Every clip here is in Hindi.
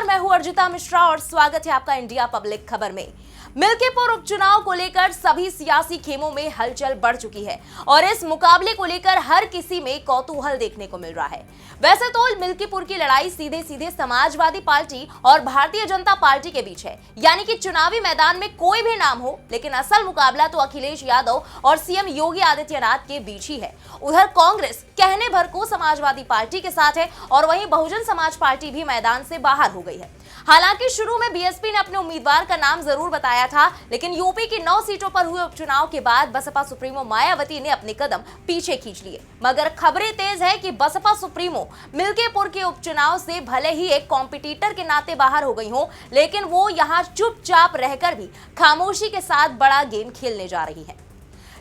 मैं हूं अर्जिता मिश्रा और स्वागत है आपका इंडिया पब्लिक खबर में। मिल्कीपुर उपचुनाव को लेकर सभी सियासी खेमों में हलचल बढ़ चुकी है और इस मुकाबले को लेकर हर किसी में कौतूहल देखने को मिल रहा है। वैसे तो मिल्कीपुर की लड़ाई सीधे सीधे समाजवादी पार्टी और भारतीय जनता पार्टी के बीच है, यानी कि चुनावी मैदान में कोई भी नाम हो, लेकिन असल मुकाबला तो अखिलेश यादव और सीएम योगी आदित्यनाथ के बीच ही है। उधर कांग्रेस कहने भर को समाजवादी पार्टी के साथ है और वहीं बहुजन समाज पार्टी भी मैदान से बाहर हो गई है। हालांकि शुरू में बीएसपी ने अपने उम्मीदवार का नाम जरूर बताया था, लेकिन यूपी की 9 सीटों पर हुए उपचुनाव के बाद बसपा सुप्रीमो मायावती ने अपने कदम पीछे खींच लिए। मगर खबरें तेज है कि बसपा सुप्रीमो मिल्कीपुर के उपचुनाव से भले ही एक कॉम्पिटिटर के नाते बाहर हो गई हो, लेकिन वो यहाँ चुपचाप रहकर भी खामोशी के साथ बड़ा गेम खेलने जा रही है।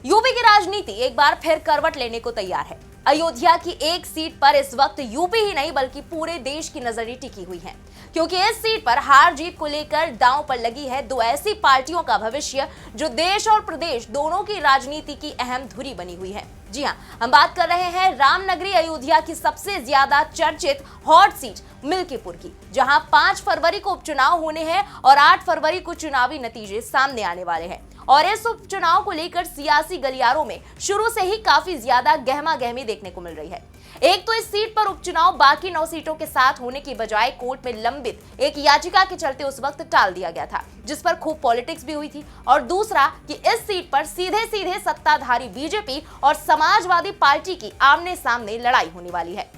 यूपी की राजनीति एक बार फिर करवट लेने को तैयार है। अयोध्या की एक सीट पर इस वक्त यूपी ही नहीं बल्कि पूरे देश की नजरें टिकी हुई हैं, क्योंकि इस सीट पर हार जीत को लेकर दांव पर लगी है दो ऐसी पार्टियों का भविष्य जो देश और प्रदेश दोनों की राजनीति की अहम धुरी बनी हुई है। जी हां, हम बात कर रहे हैं रामनगरी अयोध्या की सबसे ज्यादा चर्चित हॉट सीट मिल्कीपुर की, जहां 5 फरवरी को उपचुनाव होने हैं और 8 फरवरी को चुनावी नतीजे सामने आने वाले हैं। और इस उपचुनाव को लेकर सियासी गलियारों में शुरू से ही काफी ज्यादा गहमा गहमी देखने को मिल रही है। एक तो इस सीट पर उपचुनाव बाकी 9 सीटों के साथ होने की बजाय कोर्ट में लंबित एक याचिका के चलते उस वक्त टाल दिया गया था, जिस पर खूब पॉलिटिक्स भी हुई थी। और दूसरा कि इस सीट पर सीधे सीधे सत्ताधारी बीजेपी और समाजवादी पार्टी की आमने सामने लड़ाई होने वाली है,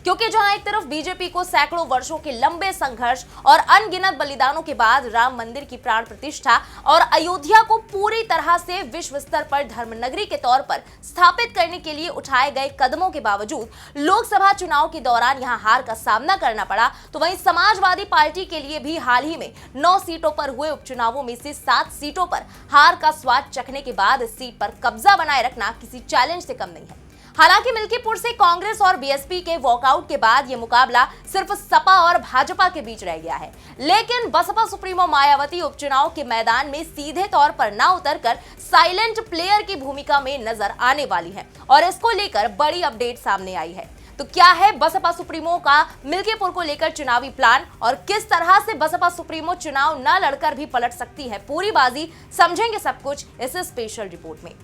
क्योंकि जहां एक तरफ बीजेपी को सैकड़ों वर्षों के लंबे संघर्ष और अनगिनत बलिदानों के बाद राम मंदिर की प्राण प्रतिष्ठा और अयोध्या को पूरी तरह से विश्व स्तर पर धर्मनगरी के तौर पर स्थापित करने के लिए उठाए गए कदमों के बावजूद लोकसभा चुनाव के दौरान यहां हार का सामना करना पड़ा, तो वहीं समाजवादी पार्टी के लिए भी हाल ही में 9 सीटों पर हुए उपचुनावों में से 7 सीटों पर हार का स्वाद चखने के बाद इस सीट पर कब्जा बनाए रखना किसी चैलेंज से कम नहीं है। हालांकि मिल्कीपुर से कांग्रेस और बीएसपी के वॉकआउट के बाद यह मुकाबला सिर्फ सपा और भाजपा के बीच रह गया है, लेकिन बसपा सुप्रीमो मायावती उपचुनाव के मैदान में सीधे तौर पर ना उतरकर साइलेंट प्लेयर की भूमिका में नजर आने वाली है और इसको लेकर बड़ी अपडेट सामने आई है। तो क्या है बसपा सुप्रीमो का मिल्कीपुर को लेकर चुनावी प्लान और किस तरह से बसपा सुप्रीमो चुनाव न लड़कर भी पलट सकती है पूरी बाजी, समझेंगे सब कुछ इस स्पेशल रिपोर्ट में।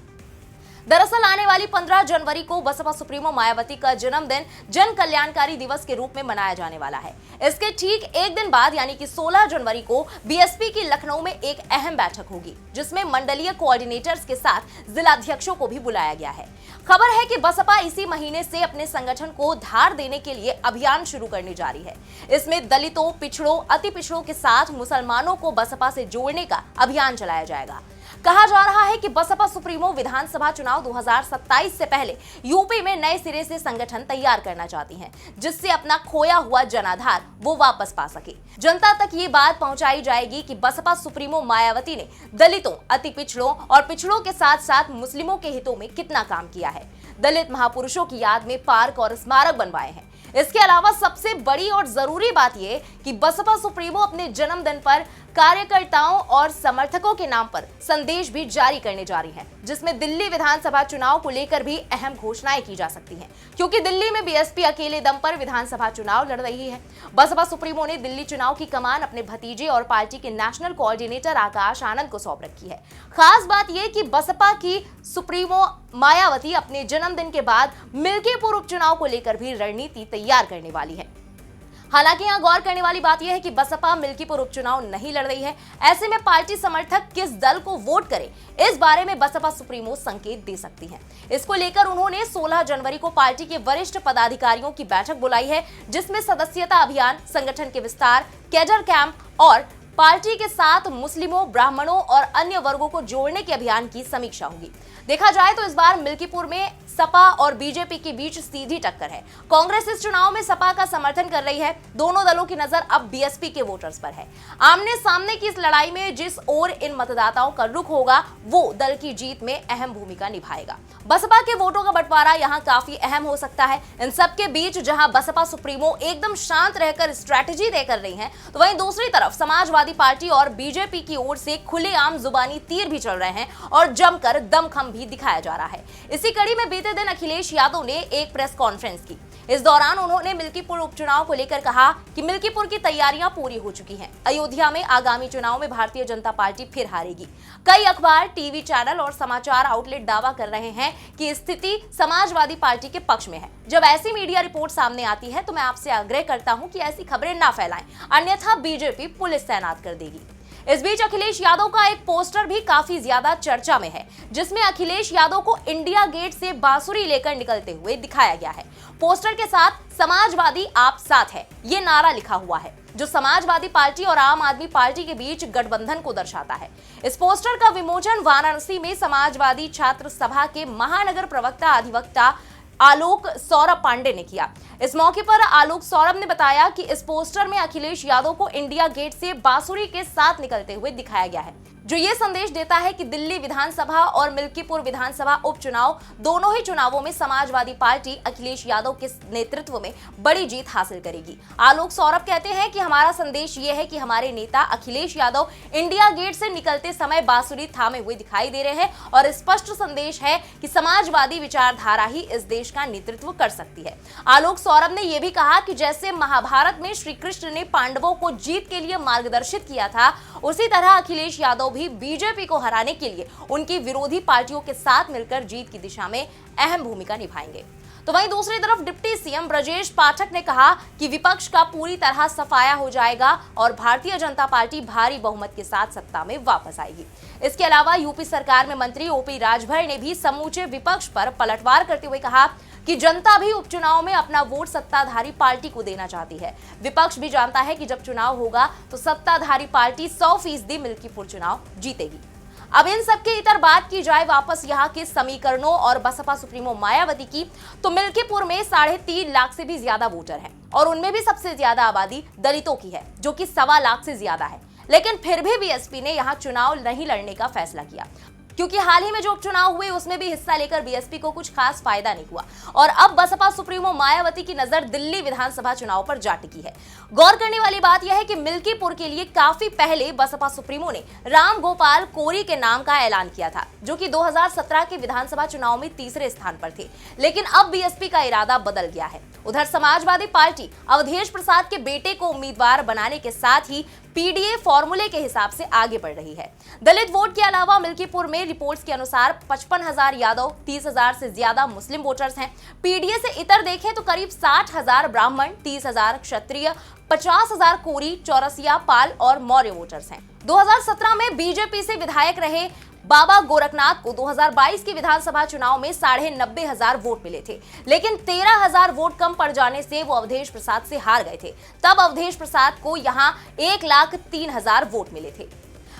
दरअसल आने वाली 15 जनवरी को बसपा सुप्रीमो मायावती का जन्मदिन जन कल्याणकारी दिवस के रूप में मनाया जाने वाला है। इसके ठीक एक दिन बाद यानी कि 16 जनवरी को बीएसपी की लखनऊ में एक अहम बैठक होगी, जिसमें मंडलीय कोऑर्डिनेटर्स के साथ जिलाध्यक्षों को भी बुलाया गया है। खबर है कि बसपा इसी महीने से अपने संगठन को धार देने के लिए अभियान शुरू करने जा रही है। इसमें दलितों, पिछड़ों, अति पिछड़ों के साथ मुसलमानों को बसपा से जोड़ने का अभियान चलाया जाएगा। कहा जा रहा है कि बसपा सुप्रीमो विधानसभा चुनाव 2027 से पहले यूपी में नए सिरे से संगठन तैयार करना चाहती हैं, जिससे अपना खोया हुआ जनाधार वो वापस पा सके। जनता तक ये बात पहुंचाई जाएगी कि बसपा सुप्रीमो मायावती ने दलितों, अति पिछड़ों और पिछड़ों के साथ साथ मुस्लिमों के हितों में कितना काम किया है। दलित महापुरुषों की याद में पार्क और स्मारक बनवाए हैं। इसके अलावा सबसे बड़ी और जरूरी बात यह कि बसपा सुप्रीमो अपने जन्मदिन पर कार्यकर्ताओं और समर्थकों के नाम पर संदेश भी जारी करने जा रही है, जिसमें दिल्ली विधानसभा चुनाव को लेकर भी अहम घोषणाएं की जा सकती हैं, क्योंकि दिल्ली में बीएसपी अकेले दम पर विधानसभा चुनाव लड़ रही है। बसपा सुप्रीमो ने दिल्ली चुनाव की कमान अपने भतीजे और पार्टी के नेशनल कोऑर्डिनेटर आकाश आनंद को सौंप रखी है। खास बात यह कि बसपा की सुप्रीमो मायावती अपने जन्मदिन के बाद मिल्कीपुर उपचुनाव को लेकर भी रणनीति तैयार करने वाली है। हालांकि यहाँ गौर करने वाली बात यह है कि बसपा मिल्कीपुर उपचुनाव नहीं लड़ रही है। ऐसे में पार्टी समर्थक किस दल को वोट करें, इस बारे में बसपा सुप्रीमो संकेत दे सकती है। इसको लेकर उन्होंने 16 जनवरी को पार्टी के वरिष्ठ पदाधिकारियों की बैठक बुलाई है, जिसमें सदस्यता अभियान, संगठन के विस्तार, कैडर कैंप और पार्टी के साथ मुस्लिमों, ब्राह्मणों और अन्य वर्गों को जोड़ने के अभियान की समीक्षा होगी। देखा जाए तो इस बार मिल्कीपुर में सपा और बीजेपी के बीच सीधी टक्कर है। कांग्रेस इस चुनाव में सपा का समर्थन कर रही है। दोनों दलों की नजर अब बीएसपी के वोटर्स पर है। आमने सामने की इस लड़ाई में जिस ओर इन मतदाताओं का रुख होगा, वो दल की जीत में अहम भूमिका निभाएगा। बसपा के वोटों का बंटवारा यहाँ काफी अहम हो सकता है। इन सबके बीच जहां बसपा सुप्रीमो एकदम शांत रहकर स्ट्रैटेजी तय कर रही है, तो वहीं दूसरी तरफ समाजवादी पार्टी और बीजेपी की ओर से खुलेआम जुबानी तीर भी चल रहे हैं और जमकर दमखम भी दिखाया जा रहा है। इसी कड़ी में बीते दिन अखिलेश यादव ने एक प्रेस कॉन्फ्रेंस की। इस दौरान उन्होंने मिल्कीपुर उपचुनाव को लेकर कहा कि मिल्कीपुर की तैयारियां पूरी हो चुकी हैं। अयोध्या में आगामी चुनाव में भारतीय जनता पार्टी फिर हारेगी। कई अखबार, टीवी चैनल और समाचार आउटलेट दावा कर रहे हैं कि स्थिति समाजवादी पार्टी के पक्ष में है। जब ऐसी मीडिया रिपोर्ट सामने आती है तो मैं आपसे आग्रह करता हूं कि ऐसी खबरें ना फैलाएं, अन्यथा बीजेपी पुलिस तैनात कर देगी। इस बीच अखिलेश यादव का एक पोस्टर भी काफी ज्यादा चर्चा में है, जिसमें अखिलेश यादव को इंडिया गेट से बांसुरी लेकर निकलते हुए दिखाया गया है। पोस्टर के साथ समाजवादी आप साथ है, ये नारा लिखा हुआ है, जो समाजवादी पार्टी और आम आदमी पार्टी के बीच गठबंधन को दर्शाता है। इस पोस्टर का विमोचन वाराणसी में समाजवादी छात्र सभा के महानगर प्रवक्ता अधिवक्ता आलोक सौरभ पांडे ने किया। इस मौके पर आलोक सौरभ ने बताया कि इस पोस्टर में अखिलेश यादव को इंडिया गेट से बांसुरी के साथ निकलते हुए दिखाया गया है, जो ये संदेश देता है कि दिल्ली विधानसभा और मिल्कीपुर विधानसभा उपचुनाव दोनों ही चुनावों में समाजवादी पार्टी अखिलेश यादव के नेतृत्व में बड़ी जीत हासिल करेगी। आलोक सौरभ कहते हैं कि हमारा संदेश ये है कि हमारे नेता अखिलेश यादव इंडिया गेट से निकलते समय बांसुरी थामे हुए दिखाई दे रहे हैं और स्पष्ट संदेश है कि समाजवादी विचारधारा ही इस देश का नेतृत्व कर सकती है। आलोक सौरभ ने यह भी कहा कि जैसे महाभारत में श्री कृष्ण ने पांडवों को जीत के लिए मार्गदर्शित किया था, उसी तरह अखिलेश यादव भी बीजेपी को हराने के लिए उनकी विरोधी पार्टियों के साथ मिलकर जीत की दिशा में अहम भूमिका निभाएंगे। तो वहीं दूसरी तरफ डिप्टी सीएम ब्रजेश पाठक ने कहा कि विपक्ष का पूरी तरह सफाया हो जाएगा और भारतीय जनता पार्टी भारी बहुमत के साथ सत्ता में वापस आएगी। इसके अलावा यूपी सरकार में मंत्री ओपी राजभर ने भी समूचे विपक्ष पर पलटवार करते हुए कहा कि जनता भी उपचुनाव में अपना वोट सत्ताधारी पार्टी को देना चाहती है। विपक्ष भी जानता है कि जब चुनाव होगा तो सत्ताधारी पार्टी 100% मिल्कीपुर चुनाव जीतेगी। अब इन सबके इतर बात की जाए वापस यहाँ के समीकरणों और बसपा सुप्रीमो मायावती की, तो मिल्कीपुर में 3.5 लाख से भी ज्यादा वोटर हैं और उनमें भी सबसे ज्यादा आबादी दलितों की है, जो कि 1.25 लाख से ज्यादा है। लेकिन फिर भी बीएसपी ने यहाँ चुनाव नहीं लड़ने का फैसला किया, क्योंकि हाल ही में जो उपचुनाव हुए उसमें भी हिस्सा लेकर बीएसपी को कुछ खास फायदा नहीं हुआ और अब बसपा सुप्रीमो मायावती की नजर दिल्ली विधानसभा चुनाव पर जा टिकी है। गौर करने वाली बात यह है कि मिल्कीपुर के लिए काफी पहले बसपा सुप्रीमो ने राम गोपाल कोरी के नाम का ऐलान किया था, जो कि 2017 के विधानसभा चुनाव में तीसरे स्थान पर थे। लेकिन अब बीएसपी का इरादा बदल गया है। उधर समाजवादी पार्टी अवधेश प्रसाद के बेटे को उम्मीदवार बनाने के साथ ही पीडीए फॉर्मूले के हिसाब से आगे बढ़ रही है। दलित वोट के अलावा मिल्कीपुर में रिपोर्ट्स के अनुसार 55,000 यादव, 30,000 से ज्यादा मुस्लिम वोटर्स हैं। पीडीए से इतर देखें तो करीब 60,000 ब्राह्मण, 30,000 क्षत्रिय, 50,000 कोरी, चौरसिया, पाल और मौर्य वोटर्स हैं। 2017 में बीजेपी से विधायक रहे बाबा गोरखनाथ को 2022 के विधानसभा चुनाव में 90,500 वोट मिले थे, लेकिन 13,000 वोट कम पड़ जाने से वो अवधेश प्रसाद से हार गए थे। तब अवधेश प्रसाद को यहां 1,03,000 वोट मिले थे।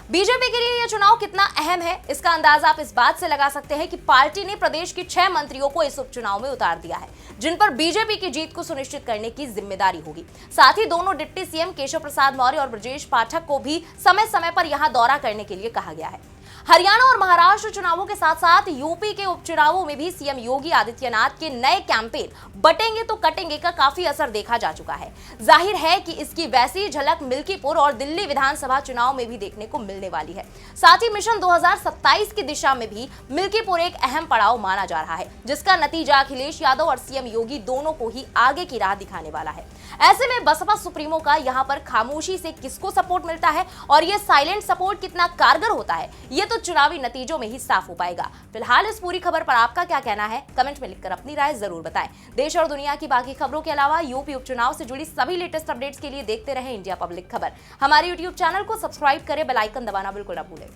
बीजेपी के लिए यह चुनाव कितना अहम है, इसका अंदाजा आप इस बात से लगा सकते हैं कि पार्टी ने प्रदेश के 6 मंत्रियों को इस उपचुनाव में उतार दिया है, जिन पर बीजेपी की जीत को सुनिश्चित करने की जिम्मेदारी होगी। साथ ही दोनों डिप्टी सीएम केशव प्रसाद मौर्य और ब्रजेश पाठक को भी समय समय पर यहां दौरा करने के लिए कहा गया है। हरियाणा और महाराष्ट्र चुनावों के साथ साथ यूपी के उपचुनावों में भी सीएम योगी आदित्यनाथ के नए कैंपेन बटेंगे तो कटेंगे का काफी असर देखा जा चुका है। जाहिर है कि इसकी वैसी झलक मिल्कीपुर और दिल्ली विधानसभा चुनाव में भी देखने को मिलने वाली है। साथ ही मिशन 2027 की दिशा में भी मिल्कीपुर एक अहम पड़ाव माना जा रहा है, जिसका नतीजा अखिलेश यादव और सीएम योगी दोनों को ही आगे की राह दिखाने वाला है। ऐसे में बसपा सुप्रीमो का यहाँ पर खामोशी से किसको सपोर्ट मिलता है और ये साइलेंट सपोर्ट कितना कारगर होता है, ये तो चुनावी नतीजों में ही साफ हो पाएगा। फिलहाल इस पूरी खबर पर आपका क्या कहना है, कमेंट में लिखकर अपनी राय जरूर बताएं। देश और दुनिया की बाकी खबरों के अलावा यूपी उपचुनाव से जुड़ी सभी लेटेस्ट अपडेट्स के लिए देखते रहें इंडिया पब्लिक खबर। हमारे यूट्यूब चैनल को सब्सक्राइब करें, बेल आइकन दबाना बिल्कुल न भूलें।